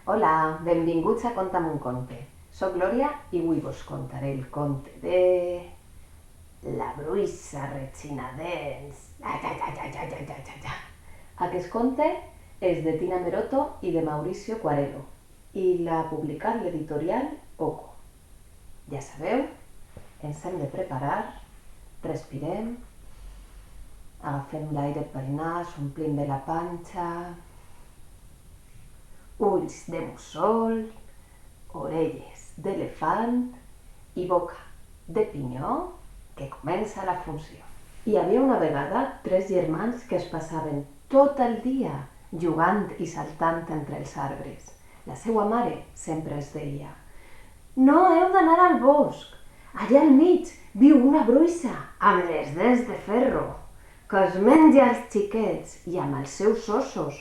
Hola, benvinguts a Conta'm un conte. Soc Glòria i avui vos contaré el conte de... La bruixa Retxinadents. Aquest conte és de Tina Merotto i de Mauricio Quarello i l'ha publicat l'editorial Oco. Ja sabeu, ens hem de preparar, respirem, agafem l'aire pel nas, omplim bé la panxa, ulls de mussol, orelles d'elefant i boca de pinyó, que comença la funció. Hi havia una vegada 3 germans que es passaven tot el dia jugant i saltant entre els arbres. La seva mare sempre es deia: «No heu d'anar al bosc, allà al mig viu una bruixa amb les dents de ferro, que es menja els xiquets i amb els seus ossos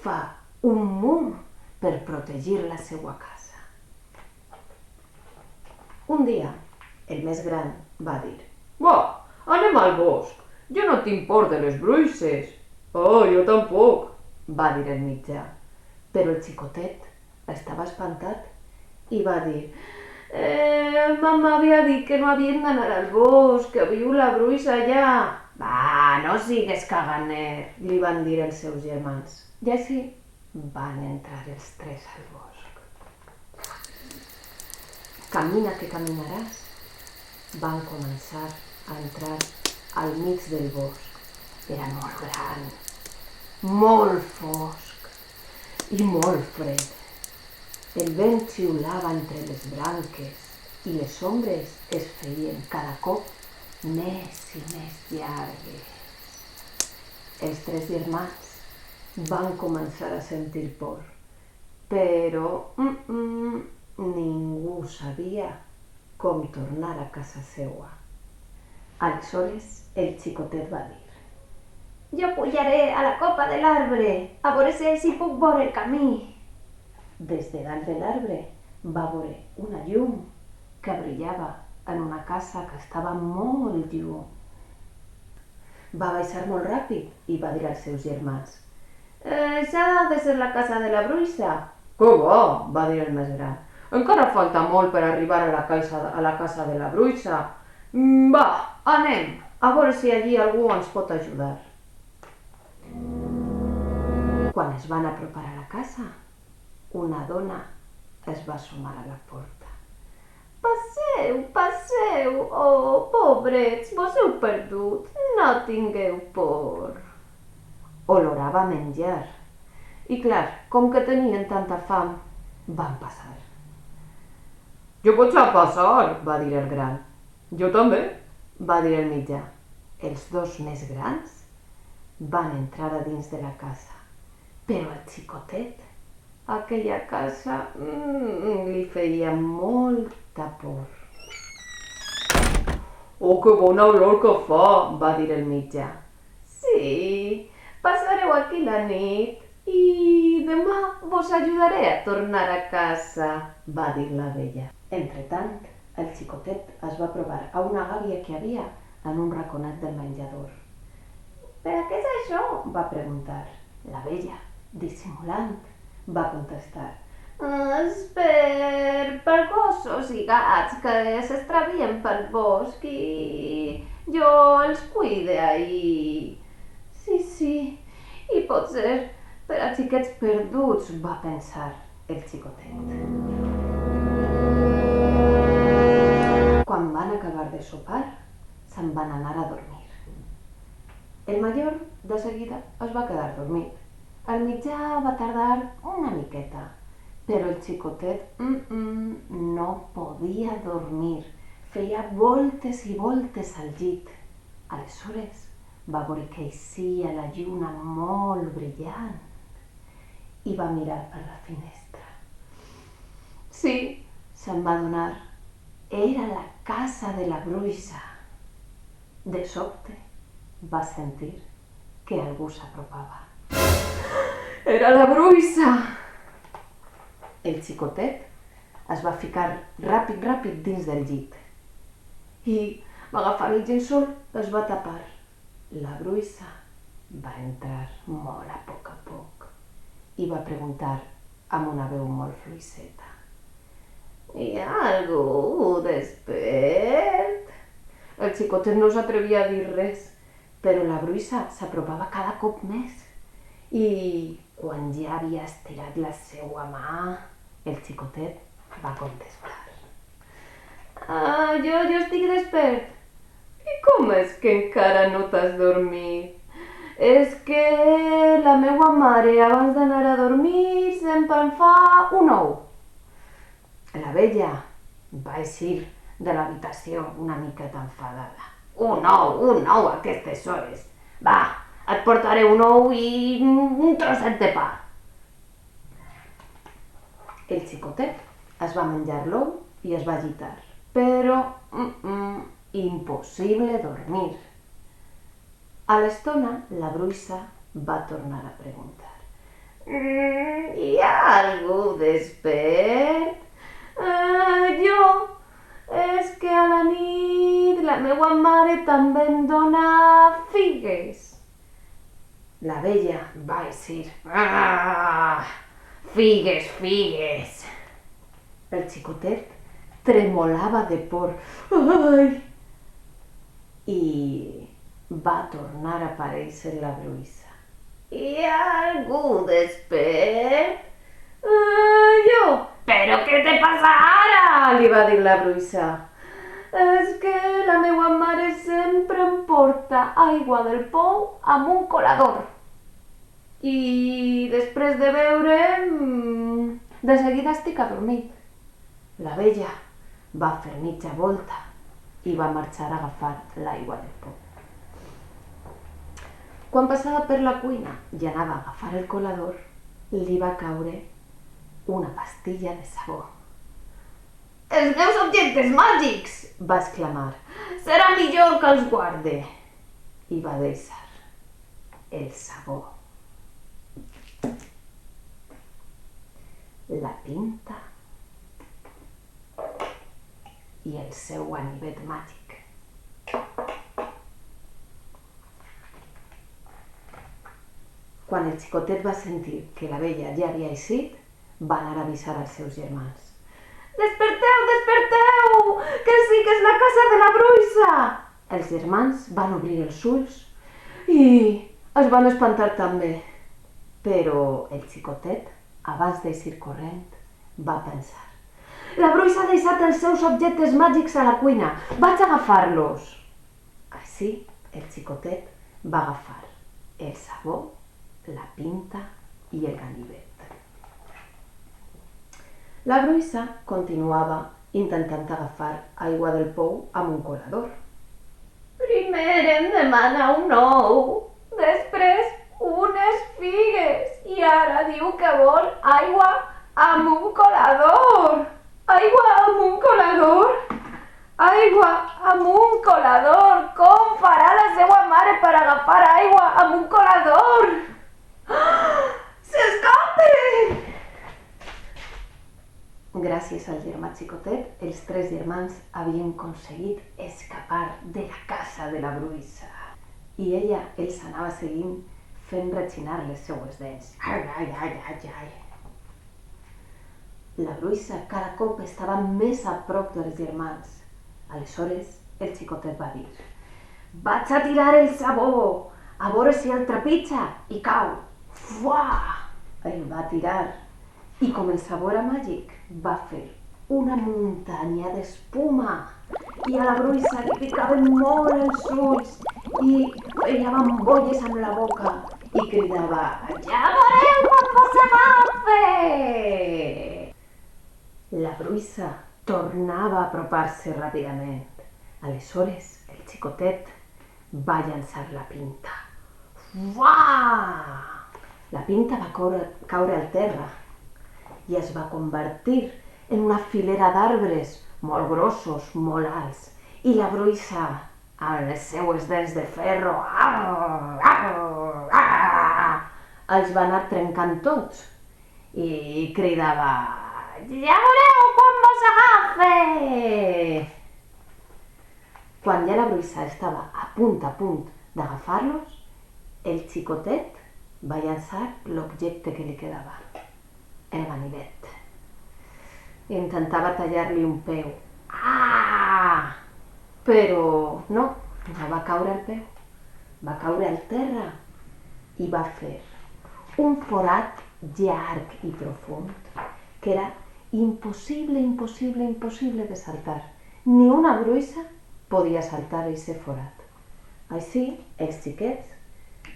fa un mur per protegir la seva casa». Un dia, el més gran va dir: Va, anem al bosc. Jo no tinc por de les bruixes. Oh, jo tampoc, va dir el mitjà. Però el xicotet estava espantat i va dir: «Mamà havia dit que no havíem d'anar al bosc, que viu la bruixa allà». «Va, no sigues caganer», li van dir els seus germans. I així van entrar els 3 al bosc. Camina que caminaràs. Van començar a entrar al mig del bosc. Era molt gran, molt fosc i molt fred. El vent xiulava entre les branques i les ombres es feien cada cop més i més llargues. Els 3 germans van començar a sentir por, però ningú sabia com tornar a casa seua. Aleshores el xicotet va dir: «Jo pujaré a la copa de l'arbre, a veure si puc veure el camí». Des de dalt de l'arbre va veure una llum que brillava en una casa que estava molt lluny. Va baixar molt ràpid i va dir als seus germans: «Això ha de ser la casa de la bruixa». «Que va», dir el més gran. «Encara falta molt per arribar a la casa de la bruixa. Va, anem, a veure si allí algú ens pot ajudar». Quan es van apropar a la casa, una dona es va assomar a la porta. «Passeu, passeu, oh, pobrets, vos heu perdut, no tingueu por». Olorava menjar i, clar, com que tenien tanta fam, van passar. «Jo pots passar», va dir el gran. «Jo també», va dir el mitjà. Els 2 més grans van entrar a dins de la casa, però al xicotet aquella casa li feia molta por. «Oh, que bona olor que fa», va dir el mitjà. «Sí, passareu aquí la nit i demà vos ajudaré a tornar a casa», va dir la vella. Entretant, el xicotet es va provar a una gàbia que havia en un raconet del menjador. «Per a què és això?», va preguntar. La vella, dissimulant, va contestar: «És per gossos i gats que s'extravien pel bosc i jo els cuide ahir». Sí, i pot ser per a xiquets perduts, va pensar el xicotet. Quan van acabar de sopar, se'n van anar a dormir. El major de seguida es va quedar dormit. El mitjà va tardar una miqueta, però el xicotet no podia dormir. Feia voltes i voltes al llit. Aleshores va veure que eixia la lluna molt brillant i va mirar per la finestra. Sí, se'n va adonar. Era la casa de la bruixa. De sobte va sentir que algú s'apropava. «Era la bruixa!» El xicotet es va ficar ràpid dins del llit i va agafar el llençol, es va tapar. La bruixa va entrar molt a poc i va preguntar amb una veu molt fluixeta. Hi ha algú despert? El xicotet no s'atrevia a dir res, però la bruixa s'apropava cada cop més. I quan ja havia estirat la seua mà, el xicotet va contestar. Jo estic despert. I com és que encara no t'has dormit? És que la meua mare, abans d'anar a dormir, sempre em fa un ou. La vella va eixir de l'habitació una miqueta enfadada. Un ou a aquestes hores. Va, et portaré un ou i un trosset de pa. El xicotet es va menjar l'ou i es va agitar, però impossible dormir. A l'estona, la bruixa va tornar a preguntar. Hi ha algú despert? Jo, és que a la nit la meua mare també em dona figues. La vella va eixir. Figues. El xicotet tremolava de por. I va tornar a aparèixer la bruixa. Hi ha algú despert? Jo. Però què te passa ara? Li va dir la bruixa. És que la meua mare sempre em porta aigua del pou amb un colador. I després de beure, de seguida estic adormit. La vella va fer mitja volta i va marxar a agafar l'aigua del pou. Quan passava per la cuina i anava a agafar el colador, li va caure una pastilla de sabó. Els meus objectes màgics! Va exclamar. Serà millor que els guarde. I va deixar el sabó, la pinta i el seu ganivet màgic. Quan el xicotet va sentir que la vella ja havia eixit, va anar a avisar als seus germans. Desperteu, que sí que és la casa de la bruixa! Els germans van obrir els ulls i es van espantar també. Però el xicotet, abans d'eixir corrent, va pensar. La bruixa ha deixat els seus objectes màgics a la cuina. Vaig a agafar-los. Així, el xicotet va agafar el sabó, la pinta i el ganivet. La bruixa continuava intentant agafar aigua del pou amb un colador. Primer em demana un ou, després unes figues i ara diu que vol aigua amb un colador. Aigua amb un colador? Aigua amb un colador! Com farà la seva mare per agafar aigua amb un colador? S'escapen! Gràcies al germà xicotet, els tres germans havien aconseguit escapar de la casa de la bruixa. I ella els anava seguint fent rechinar les seues dents. La bruixa cada cop estava més a prop dels germans. Aleshores, el xicotet va dir: vaig a tirar el sabó, a veure si el trepitja, i cau. Fuà! El va tirar. I com el sabó era màgic, va fer una muntanya d'espuma. I a la bruixa li picaven molt els ulls i feia bambolles amb la boca i cridava: ja veureu quan vos agafe! La bruixa tornava a apropar-se ràpidament. Aleshores, el xicotet va llançar la pinta. Fuà! La pinta va caure al terra i es va convertir en una filera d'arbres molt grossos, molt alts. I la bruixa, amb les seues dents de ferro, els va anar trencant tots i cridava: ja veureu quan vos agafe! Quan ja la bruixa estava a punt d'agafar-los, el xicotet va llançar l'objecte que li quedava. el ganivet. Intentava tallar-li un peu. Ah! Però no va caure el peu. Va caure al terra i va fer un forat llarg i profund que era impossible de saltar. Ni una bruixa podia saltar aquest forat. Així, els xiquets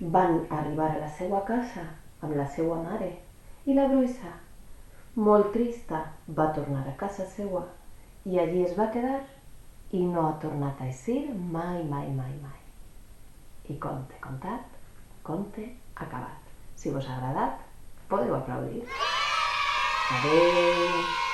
van arribar a la seva casa amb la seva mare i la bruixa, molt trista, va tornar a casa seva i allí es va quedar i no ha tornat a eixir mai. I conte contat, conte acabat. Si vos ha agradat, podeu aplaudir. Adéu!